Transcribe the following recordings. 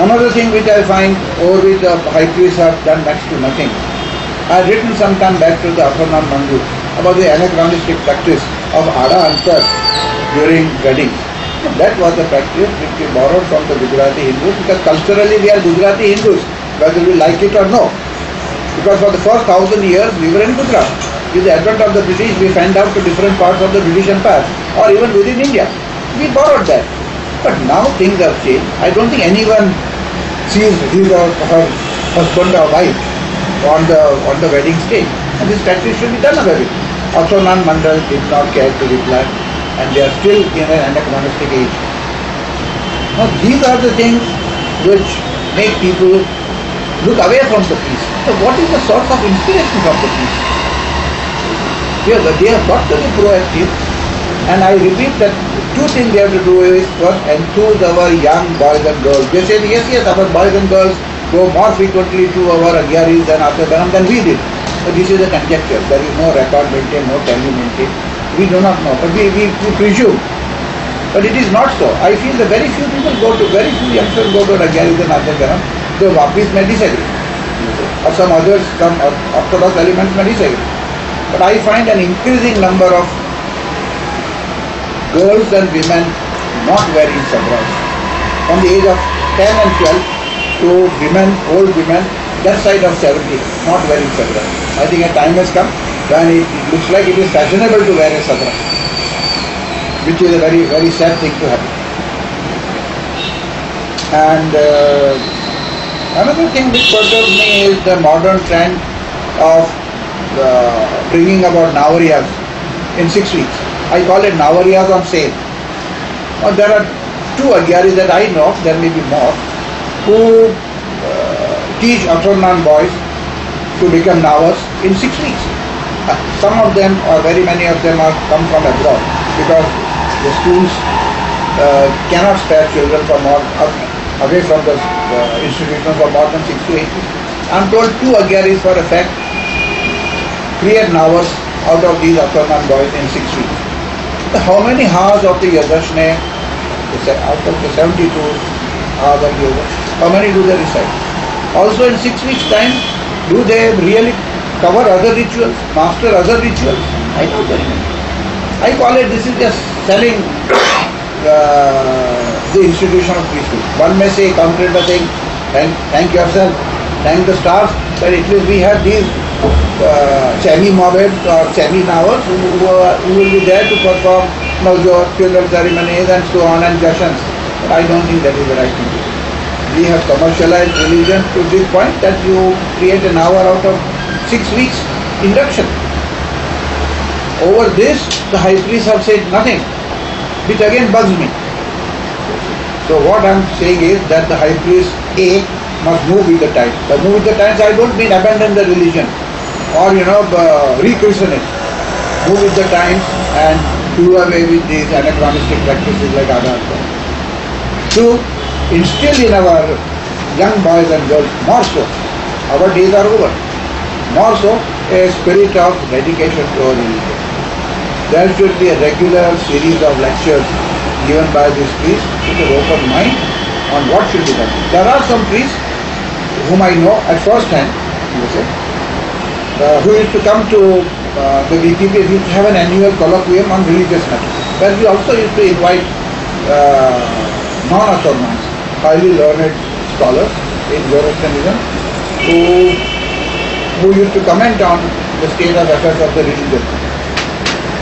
Another thing which I find over which the high priests have done next to nothing. I had written some time back to the Aparna Mandu about the anachronistic practice of Ada Antar during weddings. That was the practice which we borrowed from the Gujarati Hindus, because culturally we are Gujarati Hindus, whether we like it or no. Because for the first 1000 years we were in Gujarat. With the advent of the British, we fanned out to different parts of the British Empire, or even within India. We borrowed that. But now things have changed. I don't think anyone sees his or her husband or wife on the wedding stage. And this practice should be done away with. Aswanan Mandal did not care to reply, and they are still in an anachronistic age. Now these are the things which make people look away from the peace. So what is the source of inspiration from the peace? They have got to be proactive, and I repeat that two things we have to do is first enthuse our young boys and girls. They say yes, our boys and girls go more frequently to our Agyaris and Aswadanam than we did. But this is a conjecture. There is no record maintained, no tally maintained. We do not know, but we presume. But it is not so. I feel that very few youngsters go to Agyaris and Aswadanam. The Vapis may disagree. Or some others, some orthodox elements may disagree. But I find an increasing number of girls and women not wearing sabras. From the age of 10 and 12 to old women, that side of 70, not wearing sabra. I think a time has come when it looks like it is fashionable to wear a sabra, which is a very, very sad thing to happen. And another thing which perturbs me is the modern trend of bringing about Navariyas in 6 weeks. I call it Navariyas on sale. There are 2 Agyaris that I know, there may be more, who teach Aswanan boys to become Navas in 6 weeks. Some of them, or very many of them, are come from abroad, because the schools cannot spare children from away from the institution for more than 6 to 8 weeks. I am told 2 Agyaris for a fact create Navas out of these Aswanan boys in 6 weeks. How many hours of the Yadashne, out of the 72 hours of yoga, how many do they recite? Also in 6 weeks time, do they really cover other rituals, master other rituals? I know very many. I call it, this is just selling the institution of priesthood. One may say, counter by saying, thank yourself, thank the stars, that at least we have these semi-morbid or semi-Navas who will be there to perform Navjot, funeral ceremonies and so on, and jashans. But I don't think that is the right thing to do. We have commercialized religion to this point that you create an hour out of 6 weeks induction. Over this, the high priests have said nothing, which again bugs me. So what I am saying is that the high priest must move with the times. By move with the times, I don't mean abandon the religion or re-christen it. Move with the times and do away with these anachronistic practices like Ada Antar. To instill in our young boys and girls more so, our days are over, more so a spirit of dedication to our religion. There should be a regular series of lectures given by this priest with an open mind on what should be done. There are some priests whom I know at first hand, who used to come to the VPP. We used to have an annual colloquium on religious matters, where we also used to invite non-Aswarnans, highly learned scholars in Zoroastrianism, who used to comment on the state of affairs of the religion.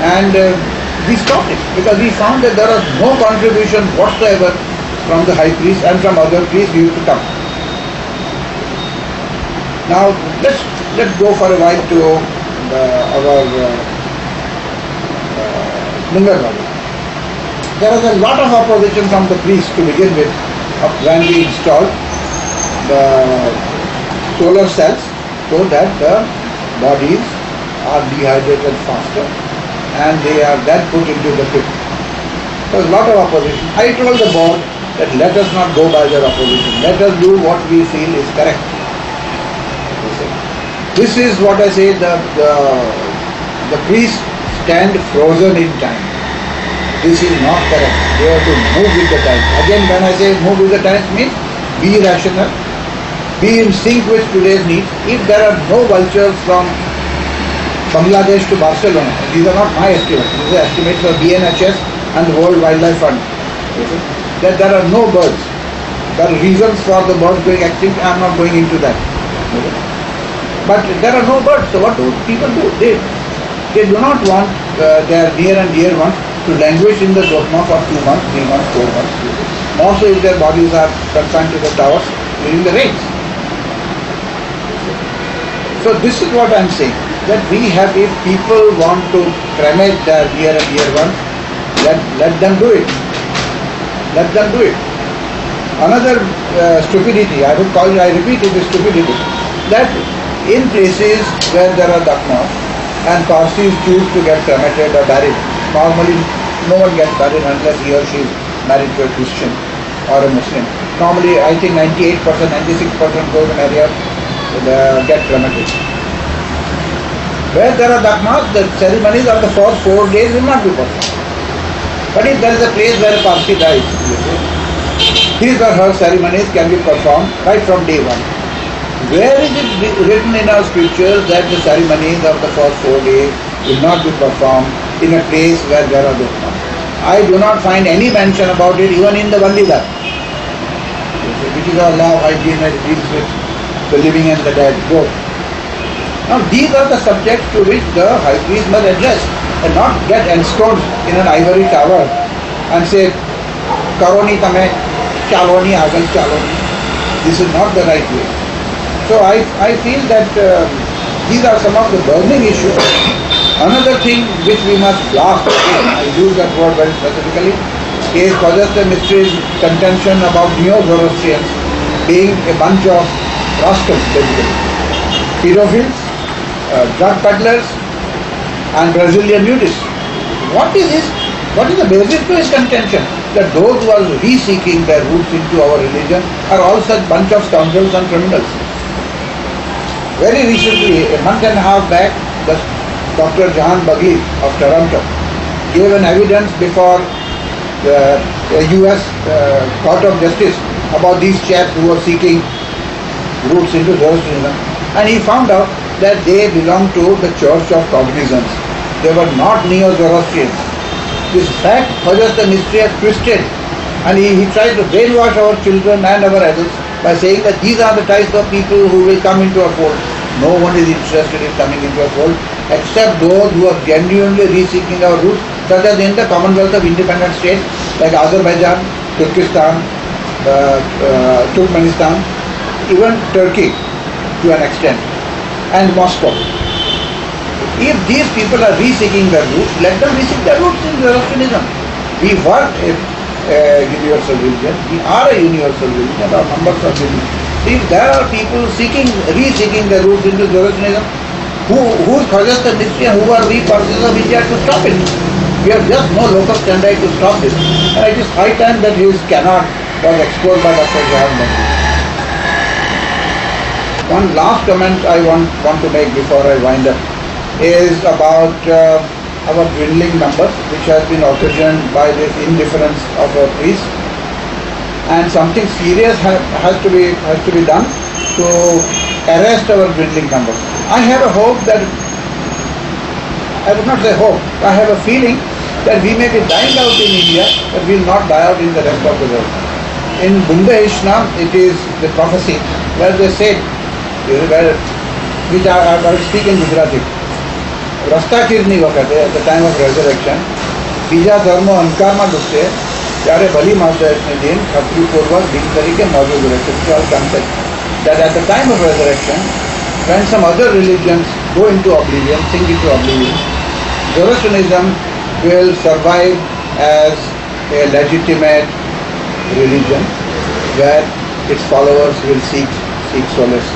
And we stopped it, because we found that there was no contribution whatsoever from the high priest and from other priests who used to come. Now let's go for a while to our Lingar Baba. There was a lot of opposition from the priests to begin with when we installed the solar cells, so that the bodies are dehydrated faster and they are then put into the pit. There was a lot of opposition. I told the board that let us not go by their opposition. Let us do what we feel is correct. This is what I say, the priests stand frozen in time. This is not correct. They have to move with the times. Again, when I say move with the times, means be rational, be in sync with today's needs. If there are no vultures from Bangladesh to Barcelona, these are not my estimates, these are estimates of BNHS and the World Wildlife Fund, that there are no birds. There are reasons for the birds going extinct, I am not going into that. But there are no birds, so what do people do? They do not want their near and dear ones to languish in the cosmos for 2 months, 3 months, 4 months. More so if their bodies are confined to the towers during the rains. So this is what I am saying, that we have, if people want to cremate their near and dear ones, let them do it. Let them do it. Another stupidity, I repeat it is stupidity, that in places where there are duck moths and Parsis choose to get cremated or buried, normally no one gets buried unless he or she is married to a Christian or a Muslim. Normally I think 98%, 96% go to marry or get cremated. Where there are duck moths, the ceremonies of the first 4 days will not be performed. But if there is a place where a Parsi dies, his or her ceremonies can be performed right from day 1. Where is it written in our scriptures that the ceremonies of the first 4 days will not be performed in a place where there are duck moths? I do not find any mention about it even in the Vandida, which is our law of hygiene that deals with the living and the dead both. Now these are the subjects to which the high priest must address and not get ensconced in an ivory tower and say, Karoni tame, chaloni agal chaloni. This is not the right way. So I feel that these are some of the burning issues. Another thing which we must blast, I use that word very specifically, is Khwaja Mistri's contention about Neo-Zoroastrians being a bunch of rascals, basically. Pedophiles, drug peddlers and Brazilian nudists. What is this? What is the basis to his contention? That those who are re-seeking their roots into our religion are all such bunch of scoundrels and criminals. Very recently, a month and a half back, Dr. Jahan Bagli of Toronto gave an evidence before the US Court of Justice about these chaps who were seeking roots into Zoroastrianism, and he found out that they belonged to the Church of Cognizance. They were not Neo-Zoroastrians. This fact Khwaja Mistri has twisted, and he tried to brainwash our children and our adults by saying that these are the types of people who will come into a fold. No one is interested in coming into a fold except those who are genuinely re-seeking our roots, such as in the Commonwealth of Independent States like Azerbaijan, Turkestan, Turkmenistan, even Turkey to an extent, and Moscow. If these people are re-seeking their roots, let them re-seek their roots in Zoroastrianism. We were a universal religion, we are a universal religion, our numbers are religions. If there are people re-seeking their roots into Zoroastrianism, who is Khwaja Mistri and who are we Parsis of India to stop it? We have just no locus standi to stop this. And it is high time that his canard was exposed by Dr. Jahan Bagli. One last comment I want to make before I wind up is about our dwindling numbers, which has been occasioned by this indifference of our priests, and something serious has to be done to arrest our dwindling numbers. I have a hope that, I would not say hope, I have a feeling that we may be dying out in India, but we will not die out in the rest of the world. In Bundeshna, it is the prophecy where they said, which I will speak in Gujarati, રસ્તાકીરની વખતે at the time of resurrection, બીજા ધર્મો અંધકારમાં ડૂબશે ત્યારે ભલી માતાને દિન ખાતરીપૂર્વક દિન તરીકે મોજૂદ રહેશે. Concept that at the time of resurrection, when some other religions go into oblivion, sink into oblivion, Zoroastrianism will survive as a legitimate religion where its followers will seek solace.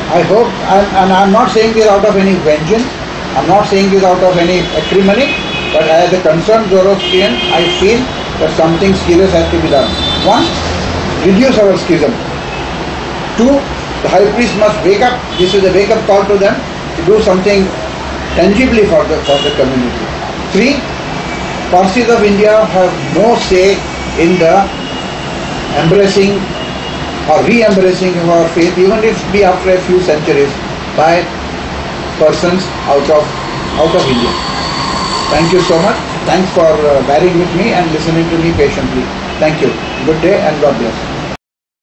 I hope, and I am not saying this out of any vengeance, I am not saying this out of any acrimony, but as a concerned Zoroastrian, I feel that something serious has to be done. One, reduce our schism. Two, the high priest must wake up. This is a wake-up call to them to do something tangibly for the community. Three, Parsis of India have no say in the embracing or re-embracing our faith, even if it be after a few centuries, by persons out of India. Thank you so much. Thanks for bearing with me and listening to me patiently. Thank you. Good day and God bless.